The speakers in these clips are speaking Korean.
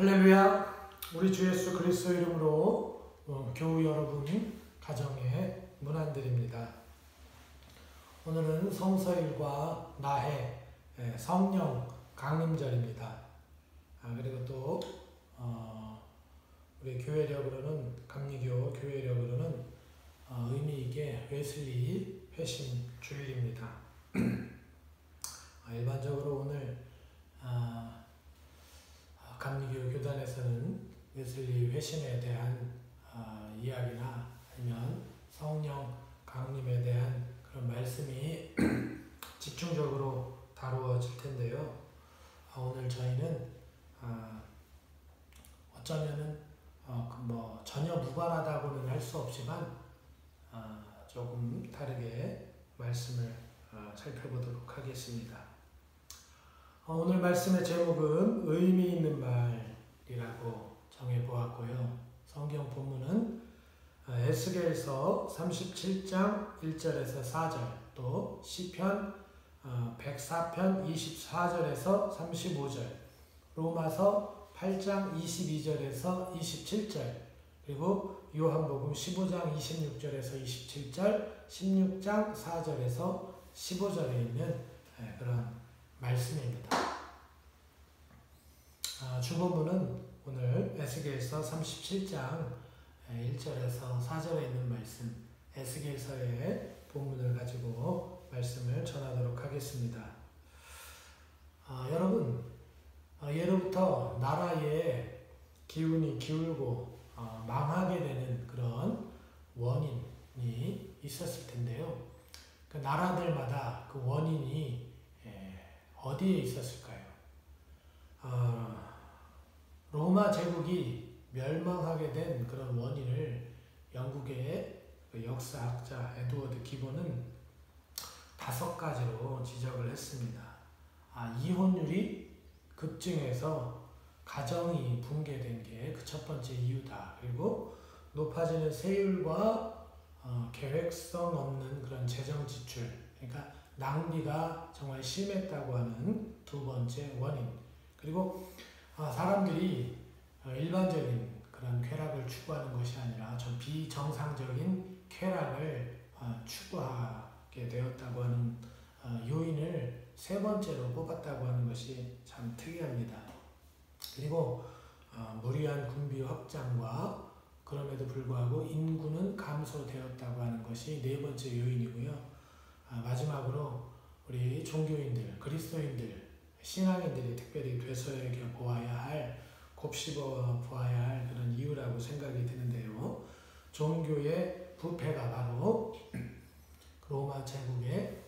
할렐루야. 우리 주 예수 그리스도 이름으로 교우 여러분 가정에 문안드립니다. 오늘은 성서일과 나해 성령 강림절입니다. 그리고 또 우리 교회력으로는 감리교 교회력으로는 의미 있게 웨슬리 회심 주일입니다. 일반적으로 오늘 감리교 교단에서는 웨슬리 회심에 대한 이야기나 아니면 성령 강림에 대한 그런 말씀이 집중적으로 다루어질 텐데요. 오늘 저희는 어쩌면은 전혀 무관하다고는 할 수 없지만 조금 다르게 말씀을 살펴보도록 하겠습니다. 오늘 말씀의 제목은 의미 있는 말이라고 정해보았고요. 성경 본문은 에스겔서 37장 1절에서 4절, 또 시편 104편 24절에서 35절, 로마서 8장 22절에서 27절, 그리고 요한복음 15장 26절에서 27절, 16장 4절에서 15절에 있는 그런 말씀입니다. 주본문은 오늘 에스겔서 37장 1절에서 4절에 있는 말씀, 에스겔서의 본문을 가지고 말씀을 전하도록 하겠습니다. 여러분, 예로부터 나라의 기운이 기울고 망하게 되는 그런 원인이 있었을 텐데요. 그 나라들마다 그 원인이 어디에 있었을까요? 로마 제국이 멸망하게 된 그런 원인을 영국의 그 역사학자 에드워드 기본은 5가지로 지적을 했습니다. 이혼율이 급증해서 가정이 붕괴된 게 그 첫 번째 이유다. 그리고 높아지는 세율과 계획성 없는 그런 재정 지출, 그러니까 낭비가 정말 심했다고 하는 두 번째 원인. 그리고 사람들이 일반적인 그런 쾌락을 추구하는 것이 아니라 좀 비정상적인 쾌락을 추구하게 되었다고 하는 요인을 3번째로 뽑았다고 하는 것이 참 특이합니다. 그리고 무리한 군비 확장과 그럼에도 불구하고 인구는 감소되었다고 하는 것이 4번째 요인이고요. 마지막으로 우리 종교인들, 그리스도인들, 신앙인들이 특별히 되새겨보아야 할, 곱씹어 보아야 할 그런 이유라고 생각이 드는데요. 종교의 부패가 바로 로마 제국의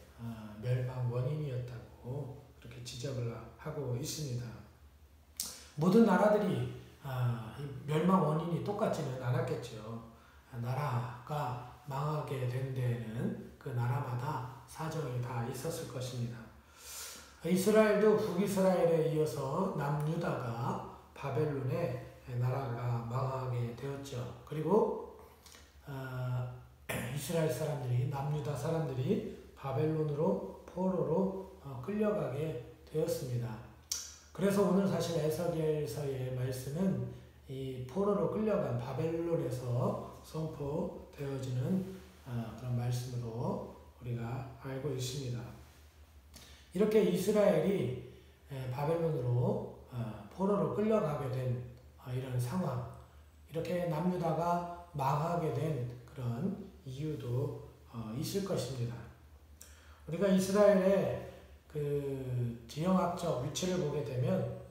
멸망 원인이었다고 그렇게 지적을 하고 있습니다. 모든 나라들이 멸망 원인이 똑같지는 않았겠죠. 나라가 망하게 된 데에는 그 나라마다 사정이 다 있었을 것입니다. 이스라엘도 북이스라엘에 이어서 남유다가 바벨론의 나라가 망하게 되었죠. 그리고 이스라엘 사람들이, 남유다 사람들이 바벨론으로 포로로 끌려가게 되었습니다. 그래서 오늘 사실 에스겔서의 말씀은 이 포로로 끌려간 바벨론에서 선포되어지는 그런 말씀으로 우리가 알고 있습니다. 이렇게 이스라엘이 바벨론으로 포로로 끌려가게 된 이런 상황, 이렇게 남유다가 망하게 된 그런 이유도 있을 것입니다. 우리가 이스라엘의 그 지정학적 위치를 보게 되면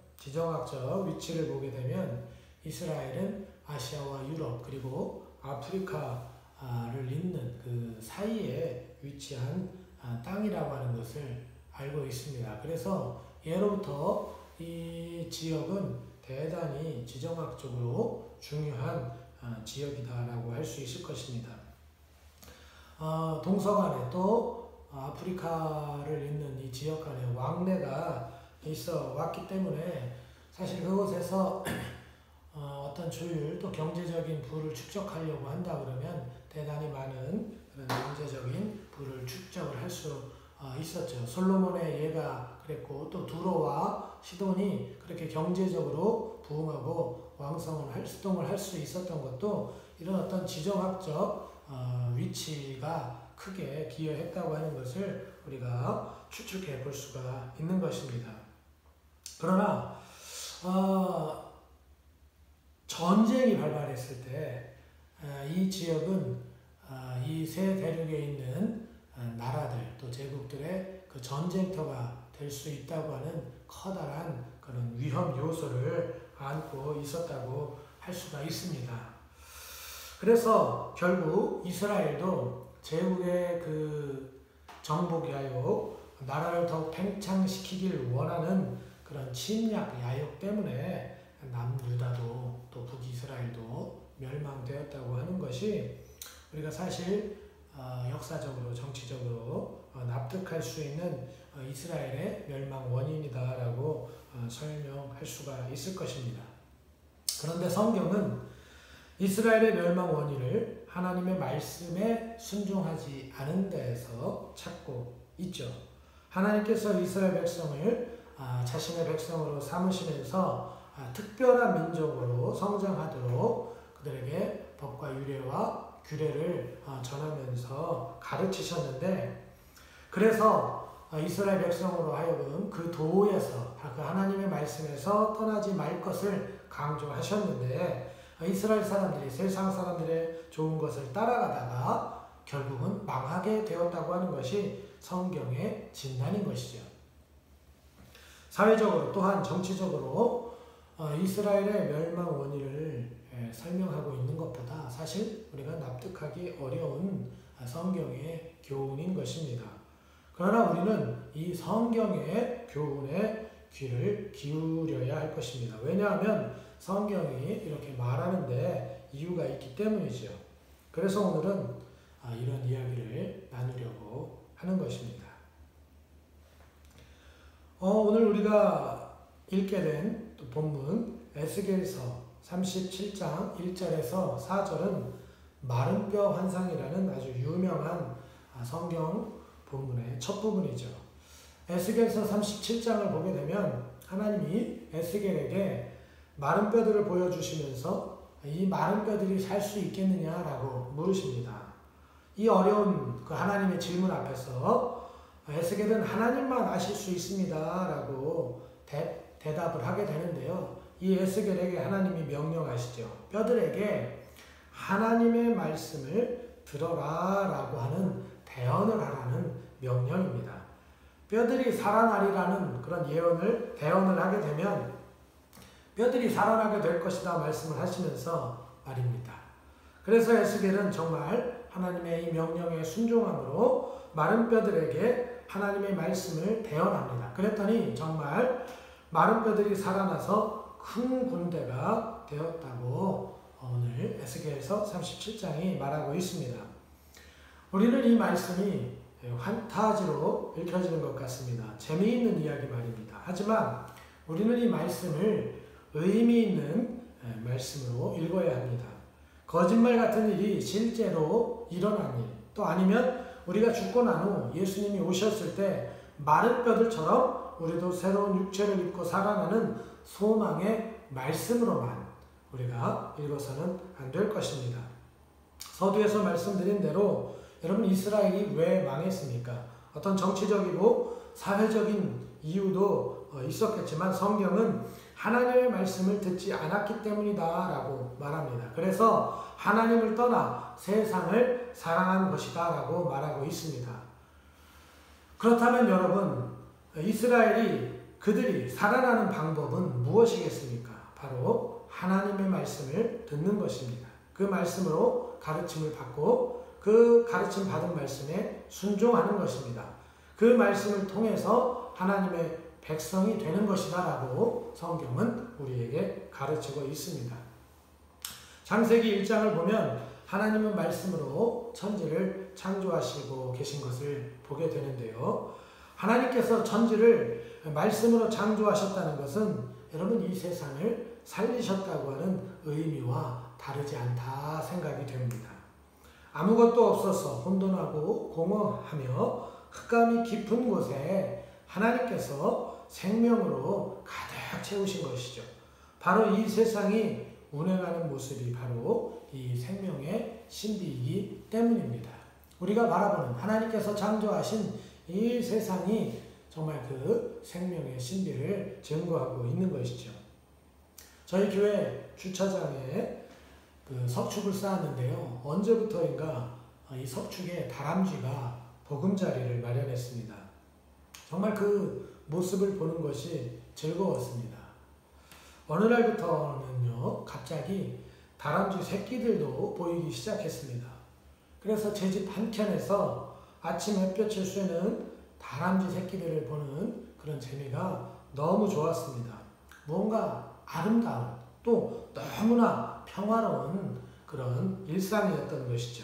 이스라엘은 아시아와 유럽 그리고 아프리카를 잇는 그 사이에 위치한 땅이라고 하는 것을 알고 있습니다. 그래서 예로부터 이 지역은 대단히 지정학적으로 중요한 지역이다라고 할 수 있을 것입니다. 동서간에 또 아프리카를 잇는 이 지역 간에 왕래가 있어 왔기 때문에 사실 그곳에서 어떤 조율 또 경제적인 부를 축적하려고 한다 그러면 대단히 많은 그런 경제적인 부를 축적을 할 수 있었죠. 솔로몬의 예가 그랬고 또 두로와 시돈이 그렇게 경제적으로 부흥하고 활동을 할 수 있었던 것도 이런 어떤 지정학적 위치가 크게 기여했다고 하는 것을 우리가 추측해 볼 수가 있는 것입니다. 그러나 전쟁이 발발했을 때 이 지역은 이 세 대륙에 있는 나라들 또 제국들의 그 전쟁터가 될 수 있다고 하는 커다란 그런 위험 요소를 안고 있었다고 할 수가 있습니다. 그래서 결국 이스라엘도 제국의 그 정복 야욕, 나라를 더욱 팽창시키길 원하는 그런 침략 야욕 때문에 남유다도 또 북이스라엘도 멸망되었다고 하는 것이 우리가 사실 역사적으로 정치적으로 납득할 수 있는 이스라엘의 멸망 원인이다라고 설명할 수가 있을 것입니다. 그런데 성경은 이스라엘의 멸망 원인을 하나님의 말씀에 순종하지 않은 데에서 찾고 있죠. 하나님께서 이스라엘 백성을 자신의 백성으로 삼으시면서 특별한 민족으로 성장하도록 그들에게 법과 유례와 규례를 전하면서 가르치셨는데, 그래서 이스라엘 백성으로 하여금 그 도에서 그 하나님의 말씀에서 떠나지 말 것을 강조하셨는데, 이스라엘 사람들이 세상 사람들의 좋은 것을 따라가다가 결국은 망하게 되었다고 하는 것이 성경의 진단인 것이죠. 사회적으로 또한 정치적으로 이스라엘의 멸망 원인을 설명하고 있는 것보다 사실 우리가 납득하기 어려운 성경의 교훈인 것입니다. 그러나 우리는 이 성경의 교훈에 귀를 기울여야 할 것입니다. 왜냐하면 성경이 이렇게 말하는데 이유가 있기 때문이죠. 그래서 오늘은 이런 이야기를 나누려고 하는 것입니다. 오늘 우리가 읽게 된 본문 에스겔서 37장 1절에서 4절은 마른 뼈 환상이라는 아주 유명한 성경 본문의 첫 부분이죠. 에스겔서 37장을 보게 되면 하나님이 에스겔에게 마른 뼈들을 보여주시면서 이 마른 뼈들이 살 수 있겠느냐라고 물으십니다. 이 어려운 그 하나님의 질문 앞에서 에스겔은 하나님만 아실 수 있습니다라고 대답을 하게 되는데요. 이 에스겔에게 하나님이 명령하시죠. 뼈들에게 하나님의 말씀을 들어라라고 하는 대언을 하라는 명령입니다. 뼈들이 살아나리라는 그런 대언을 하게 되면 뼈들이 살아나게 될 것이다 말씀을 하시면서 말입니다. 그래서 에스겔은 정말 하나님의 이 명령에 순종함으로 마른 뼈들에게 하나님의 말씀을 대언합니다. 그랬더니 정말 마른 뼈들이 살아나서 큰 군대가 되었다고 오늘 에스겔서 37장이 말하고 있습니다. 우리는 이 말씀이 판타지로 읽혀지는 것 같습니다. 재미있는 이야기 말입니다. 하지만 우리는 이 말씀을 의미 있는 말씀으로 읽어야 합니다. 거짓말 같은 일이 실제로 일어난 일, 또 아니면 우리가 죽고 난 후 예수님이 오셨을 때 마른 뼈들처럼 우리도 새로운 육체를 입고 살아나는 소망의 말씀으로만 우리가 읽어서는 안 될 것입니다. 서두에서 말씀드린 대로 여러분, 이스라엘이 왜 망했습니까? 어떤 정치적이고 사회적인 이유도 있었겠지만 성경은 하나님의 말씀을 듣지 않았기 때문이다 라고 말합니다. 그래서 하나님을 떠나 세상을 사랑한 것이다 라고 말하고 있습니다. 그렇다면 여러분, 이스라엘이 그들이 살아나는 방법은 무엇이겠습니까? 바로 하나님의 말씀을 듣는 것입니다. 그 말씀으로 가르침을 받고 그 가르침 받은 말씀에 순종하는 것입니다. 그 말씀을 통해서 하나님의 백성이 되는 것이다 라고 성경은 우리에게 가르치고 있습니다. 창세기 1장을 보면 하나님은 말씀으로 천지를 창조하시고 계신 것을 보게 되는데요. 하나님께서 천지를 말씀으로 창조하셨다는 것은 여러분, 이 세상을 살리셨다고 하는 의미와 다르지 않다 생각이 됩니다. 아무것도 없어서 혼돈하고 공허하며 흑암이 깊은 곳에 하나님께서 생명으로 가득 채우신 것이죠. 바로 이 세상이 운행하는 모습이 바로 이 생명의 신비이기 때문입니다. 우리가 바라보는 하나님께서 창조하신 이 세상이 정말 그 생명의 신비를 증거하고 있는 것이죠. 저희 교회 주차장에 그 석축을 쌓았는데요. 언제부터인가 이 석축에 다람쥐가 보금자리를 마련했습니다. 정말 그 모습을 보는 것이 즐거웠습니다. 어느 날부터는요, 갑자기 다람쥐 새끼들도 보이기 시작했습니다. 그래서 제 집 한켠에서 아침 햇볕을 쐬는 다람쥐 새끼들을 보는 그런 재미가 너무 좋았습니다. 뭔가 아름다운, 또 너무나 평화로운 그런 일상이었던 것이죠.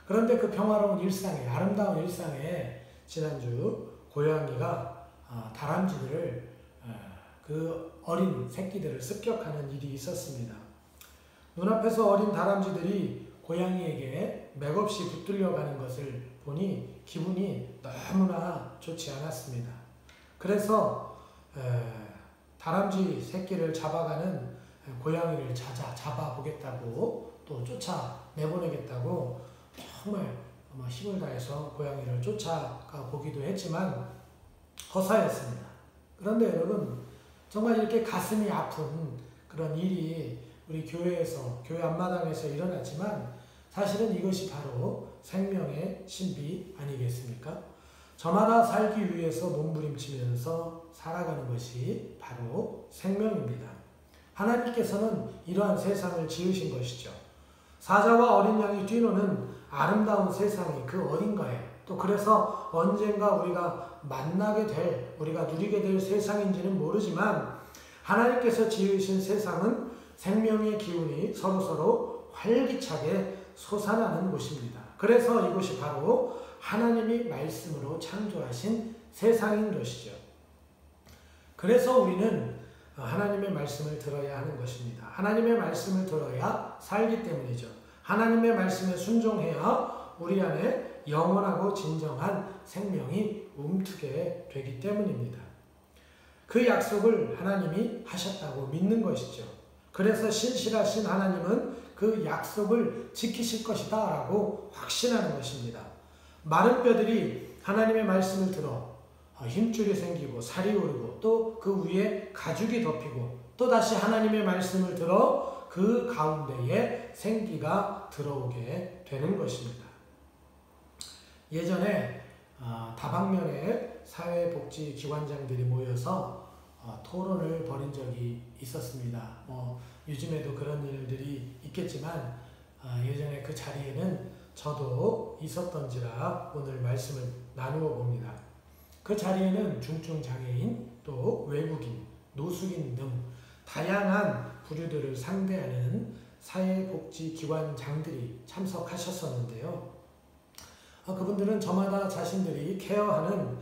그런데 그 평화로운 일상에, 아름다운 일상에 지난주 고양이가 다람쥐들을, 그 어린 새끼들을 습격하는 일이 있었습니다. 눈앞에서 어린 다람쥐들이 고양이에게 맥없이 붙들려가는 것을 보니 기분이 너무나 좋지 않았습니다. 그래서 다람쥐 새끼를 잡아가는 고양이를 잡아보겠다고 또 쫓아내보내겠다고 정말 힘을 다해서 고양이를 쫓아가 보기도 했지만 허사였습니다. 그런데 여러분, 정말 이렇게 가슴이 아픈 그런 일이 우리 교회에서, 교회 앞마당에서 일어났지만 사실은 이것이 바로 생명의 신비 아니겠습니까? 저마다 살기 위해서 몸부림치면서 살아가는 것이 바로 생명입니다. 하나님께서는 이러한 세상을 지으신 것이죠. 사자와 어린 양이 뛰노는 아름다운 세상이 그 어딘가에, 또 그래서 언젠가 우리가 만나게 될, 우리가 누리게 될 세상인지는 모르지만 하나님께서 지으신 세상은 생명의 기운이 서로서로 활기차게 솟아나는 곳입니다. 그래서 이곳이 바로 하나님이 말씀으로 창조하신 세상인 것이죠. 그래서 우리는 하나님의 말씀을 들어야 하는 것입니다. 하나님의 말씀을 들어야 살기 때문이죠. 하나님의 말씀에 순종해야 우리 안에 영원하고 진정한 생명이 움트게 되기 때문입니다. 그 약속을 하나님이 하셨다고 믿는 것이죠. 그래서 신실하신 하나님은 그 약속을 지키실 것이다 라고 확신하는 것입니다. 마른 뼈들이 하나님의 말씀을 들어 힘줄이 생기고 살이 오르고 또 그 위에 가죽이 덮이고 또 다시 하나님의 말씀을 들어 그 가운데에 생기가 들어오게 되는 것입니다. 예전에 다방면에 사회복지기관장들이 모여서 토론을 벌인 적이 있었습니다. 요즘에도 그런 일들이 있겠지만 예전에 그 자리에는 저도 있었던지라 오늘 말씀을 나누어 봅니다. 그 자리에는 중증장애인, 또 외국인, 노숙인 등 다양한 부류들을 상대하는 사회복지기관장들이 참석하셨었는데요. 그분들은 저마다 자신들이 케어하는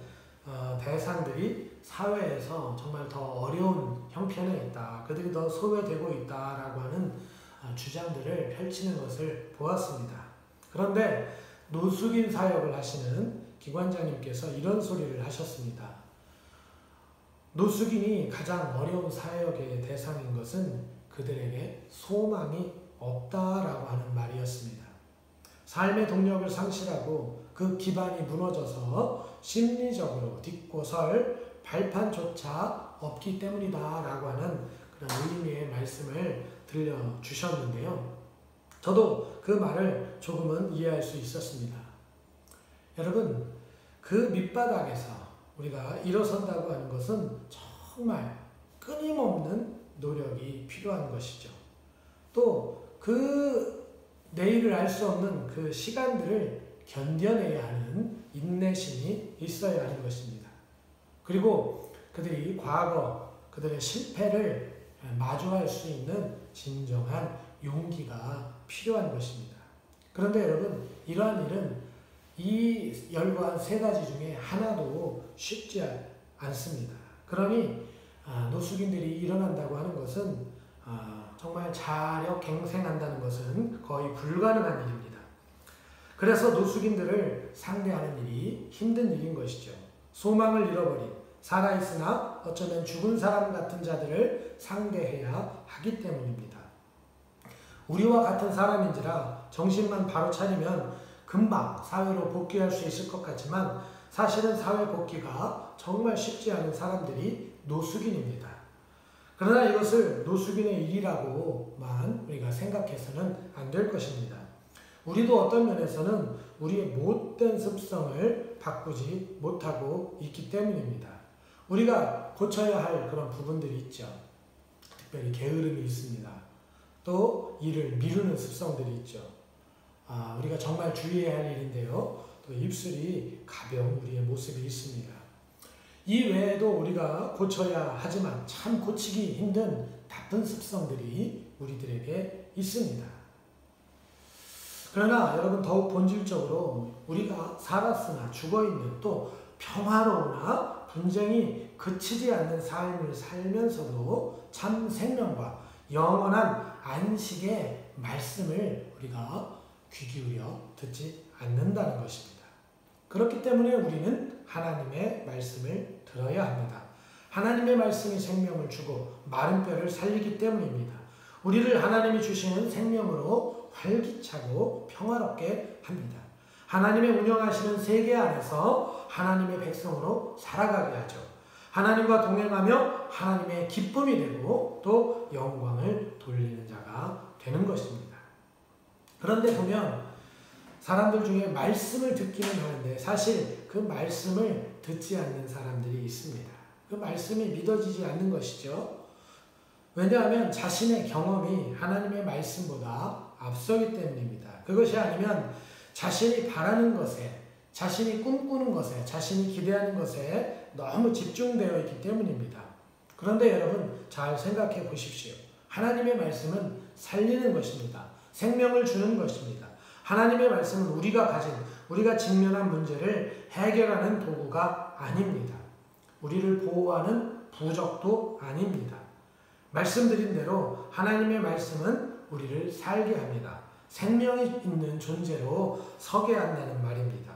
대상들이 사회에서 정말 더 어려운 형편에 있다, 그들이 더 소외되고 있다라고 하는 주장들을 펼치는 것을 보았습니다. 그런데 노숙인 사역을 하시는 기관장님께서 이런 소리를 하셨습니다. 노숙인이 가장 어려운 사역의 대상인 것은 그들에게 소망이 없다라고 하는 말이었습니다. 삶의 동력을 상실하고 그 기반이 무너져서 심리적으로 딛고 설 발판조차 없기 때문이다라고 하는 그런 의미의 말씀을 들려주셨는데요. 저도 그 말을 조금은 이해할 수 있었습니다. 여러분, 그 밑바닥에서 우리가 일어선다고 하는 것은 정말 끊임없는 노력이 필요한 것이죠. 또 그 내일을 알 수 없는 그 시간들을 견뎌내야 하는 인내심이 있어야 하는 것입니다. 그리고 그들이 과거 그들의 실패를 마주할 수 있는 진정한 용기가 필요한 것입니다. 그런데 여러분, 이러한 일은 이 열거한 세 가지 중에 하나도 쉽지 않습니다. 그러니 노숙인들이 일어난다고 하는 것은 정말 자력갱생한다는 것은 거의 불가능한 일입니다. 그래서 노숙인들을 상대하는 일이 힘든 일인 것이죠. 소망을 잃어버린, 살아있으나 어쩌면 죽은 사람 같은 자들을 상대해야 하기 때문입니다. 우리와 같은 사람인지라 정신만 바로 차리면 금방 사회로 복귀할 수 있을 것 같지만 사실은 사회 복귀가 정말 쉽지 않은 사람들이 노숙인입니다. 그러나 이것을 노숙인의 일이라고만 우리가 생각해서는 안 될 것입니다. 우리도 어떤 면에서는 우리의 못된 습성을 바꾸지 못하고 있기 때문입니다. 우리가 고쳐야 할 그런 부분들이 있죠. 특별히 게으름이 있습니다. 또 일을 미루는 습성들이 있죠. 우리가 정말 주의해야 할 일인데요. 또 입술이 가벼운 우리의 모습이 있습니다. 이 외에도 우리가 고쳐야 하지만 참 고치기 힘든 나쁜 습성들이 우리들에게 있습니다. 그러나 여러분 더욱 본질적으로 우리가 살았으나 죽어있는 또 평화로우나 분쟁이 그치지 않는 삶을 살면서도 참 생명과 영원한 안식의 말씀을 우리가 귀 기울여 듣지 않는다는 것입니다. 그렇기 때문에 우리는 하나님의 말씀을 들어야 합니다. 하나님의 말씀이 생명을 주고 마른 뼈를 살리기 때문입니다. 우리를 하나님이 주시는 생명으로 활기차고 평화롭게 합니다. 하나님의 운영하시는 세계 안에서 하나님의 백성으로 살아가게 하죠. 하나님과 동행하며 하나님의 기쁨이 되고 또 영광을 돌리는 자가 되는 것입니다. 그런데 보면 사람들 중에 말씀을 듣기는 하는데 사실 그 말씀을 듣지 않는 사람들이 있습니다. 그 말씀이 믿어지지 않는 것이죠. 왜냐하면 자신의 경험이 하나님의 말씀보다 앞서기 때문입니다. 그것이 아니면 자신이 바라는 것에, 자신이 꿈꾸는 것에, 자신이 기대하는 것에 너무 집중되어 있기 때문입니다. 그런데 여러분 잘 생각해 보십시오. 하나님의 말씀은 살리는 것입니다. 생명을 주는 것입니다. 하나님의 말씀은 우리가 직면한 문제를 해결하는 도구가 아닙니다. 우리를 보호하는 부적도 아닙니다. 말씀드린 대로 하나님의 말씀은 우리를 살게 합니다. 생명이 있는 존재로 서게 한다는 말입니다.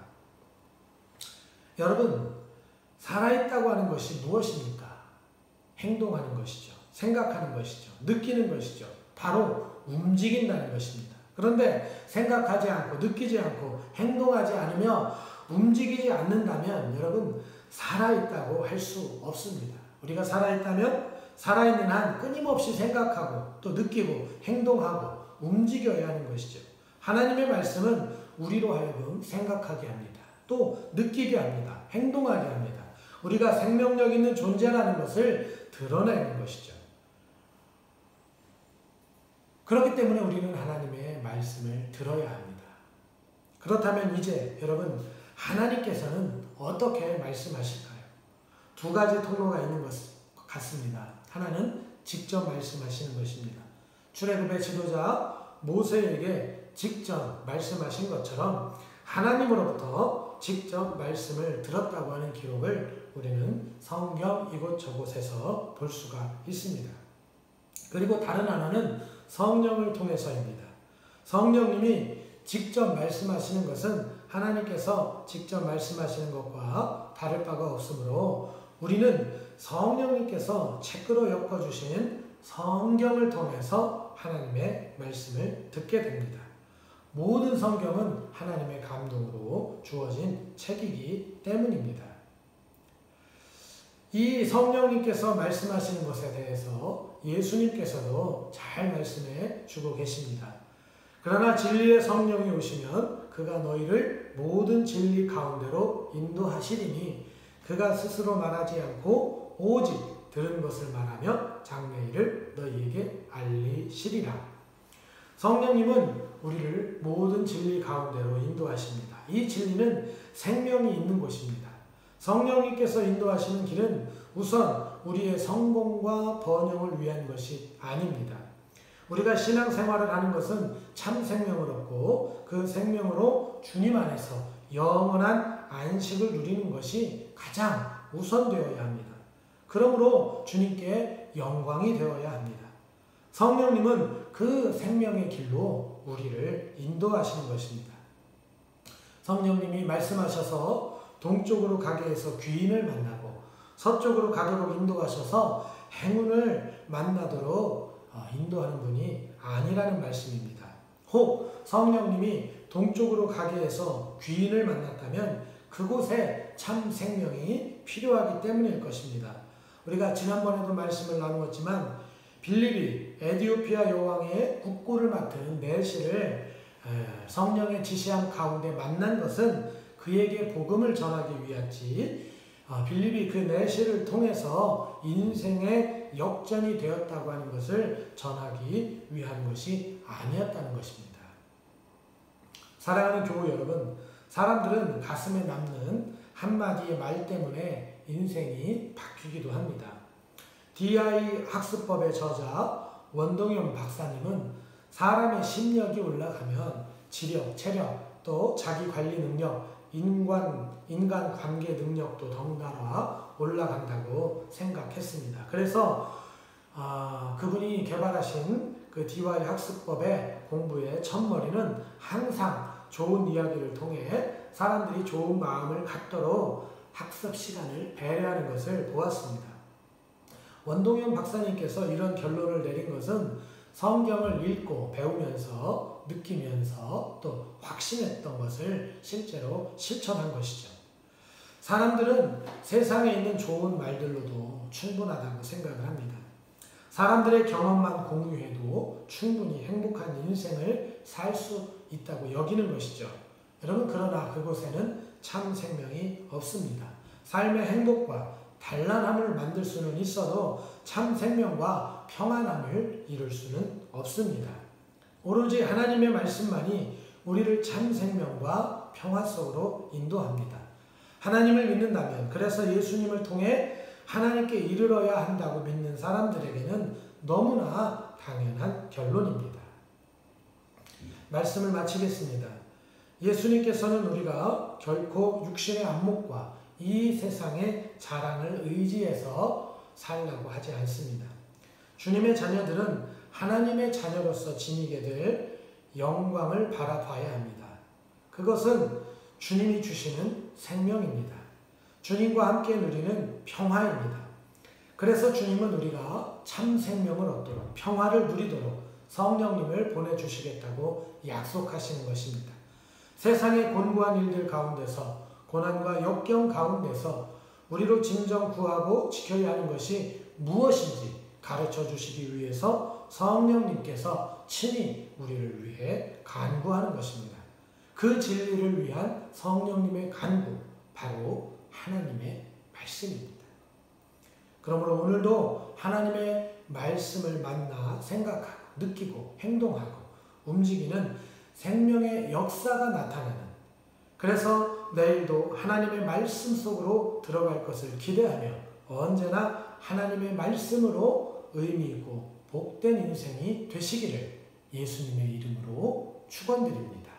여러분, 살아있다고 하는 것이 무엇입니까? 행동하는 것이죠. 생각하는 것이죠. 느끼는 것이죠. 바로 움직인다는 것입니다. 그런데 생각하지 않고 느끼지 않고 행동하지 않으며 움직이지 않는다면 여러분 살아있다고 할 수 없습니다. 우리가 살아있다면 살아있는 한 끊임없이 생각하고 또 느끼고 행동하고 움직여야 하는 것이죠. 하나님의 말씀은 우리로 하여금 생각하게 합니다. 또 느끼게 합니다. 행동하게 합니다. 우리가 생명력 있는 존재라는 것을 드러내는 것이죠. 그렇기 때문에 우리는 하나님의 말씀을 들어야 합니다. 그렇다면 이제 여러분 하나님께서는 어떻게 말씀하실까요? 두 가지 통로가 있는 것 같습니다. 하나는 직접 말씀하시는 것입니다. 출애굽의 지도자 모세에게 직접 말씀하신 것처럼 하나님으로부터 직접 말씀을 들었다고 하는 기록을 우리는 성경 이곳저곳에서 볼 수가 있습니다. 그리고 다른 하나는 성령을 통해서입니다. 성령님이 직접 말씀하시는 것은 하나님께서 직접 말씀하시는 것과 다를 바가 없으므로 우리는 성령님께서 책으로 엮어주신 성경을 통해서 하나님의 말씀을 듣게 됩니다. 모든 성경은 하나님의 감동으로 주어진 책이기 때문입니다. 이 성령님께서 말씀하시는 것에 대해서 예수님께서도 잘 말씀해 주고 계십니다. 그러나 진리의 성령이 오시면 그가 너희를 모든 진리 가운데로 인도하시리니 그가 스스로 말하지 않고 오직 들은 것을 말하며 장래일을 너희에게 알리시리라. 성령님은 우리를 모든 진리 가운데로 인도하십니다. 이 진리는 생명이 있는 곳입니다. 성령님께서 인도하시는 길은 우선 우리의 성공과 번영을 위한 것이 아닙니다. 우리가 신앙생활을 하는 것은 참 생명을 얻고 그 생명으로 주님 안에서 영원한 안식을 누리는 것이 가장 우선되어야 합니다. 그러므로 주님께 영광이 되어야 합니다. 성령님은 그 생명의 길로 우리를 인도하시는 것입니다. 성령님이 말씀하셔서 동쪽으로 가게 해서 귀인을 만나고 서쪽으로 가도록 인도하셔서 행운을 만나도록 인도하는 분이 아니라는 말씀입니다. 혹 성령님이 동쪽으로 가게 해서 귀인을 만났다면 그곳에 참 생명이 필요하기 때문일 것입니다. 우리가 지난번에도 말씀을 나누었지만 빌립이 에디오피아 여왕의 국고를 맡은 내시를 성령의 지시함 가운데 만난 것은 그에게 복음을 전하기 위하지, 빌립이 그 내시를 통해서 인생의 역전이 되었다고 하는 것을 전하기 위한 것이 아니었다는 것입니다. 사랑하는 교우 여러분, 사람들은 가슴에 남는 한마디의 말 때문에 인생이 바뀌기도 합니다. DI 학습법의 저자 원동현 박사님은 사람의 심력이 올라가면 지력, 체력, 또 자기 관리 능력, 인간 관계 능력도 덩달아 올라간다고 생각했습니다. 그래서 그분이 개발하신 그 DI 학습법의 공부의 첫머리는 항상 좋은 이야기를 통해 사람들이 좋은 마음을 갖도록 학습 시간을 배려하는 것을 보았습니다. 원동현 박사님께서 이런 결론을 내린 것은 성경을 읽고 배우면서 느끼면서 또 확신했던 것을 실제로 실천한 것이죠. 사람들은 세상에 있는 좋은 말들로도 충분하다고 생각을 합니다. 사람들의 경험만 공유해도 충분히 행복한 인생을 살 수 있다고 여기는 것이죠. 여러분, 그러나 그곳에는 참 생명이 없습니다. 삶의 행복과 단란함을 만들 수는 있어도 참 생명과 평안함을 이룰 수는 없습니다. 오로지 하나님의 말씀만이 우리를 참 생명과 평화 속으로 인도합니다. 하나님을 믿는다면, 그래서 예수님을 통해 하나님께 이르러야 한다고 믿는 사람들에게는 너무나 당연한 결론입니다. 말씀을 마치겠습니다. 예수님께서는 우리가 결코 육신의 안목과 이 세상의 자랑을 의지해서 살라고 하지 않습니다. 주님의 자녀들은 하나님의 자녀로서 지니게 될 영광을 바라봐야 합니다. 그것은 주님이 주시는 생명입니다. 주님과 함께 누리는 평화입니다. 그래서 주님은 우리가 참 생명을 얻도록, 평화를 누리도록 성령님을 보내주시겠다고 약속하시는 것입니다. 세상의 곤고한 일들 가운데서, 고난과 역경 가운데서 우리로 진정 구하고 지켜야 하는 것이 무엇인지 가르쳐 주시기 위해서 성령님께서 친히 우리를 위해 간구하는 것입니다. 그 진리를 위한 성령님의 간구, 바로 하나님의 말씀입니다. 그러므로 오늘도 하나님의 말씀을 만나 생각하고 느끼고 행동하고 움직이는 생명의 역사가 나타나는, 그래서 내일도 하나님의 말씀 속으로 들어갈 것을 기대하며 언제나 하나님의 말씀으로 의미 있고 복된 인생이 되시기를 예수님의 이름으로 축원드립니다.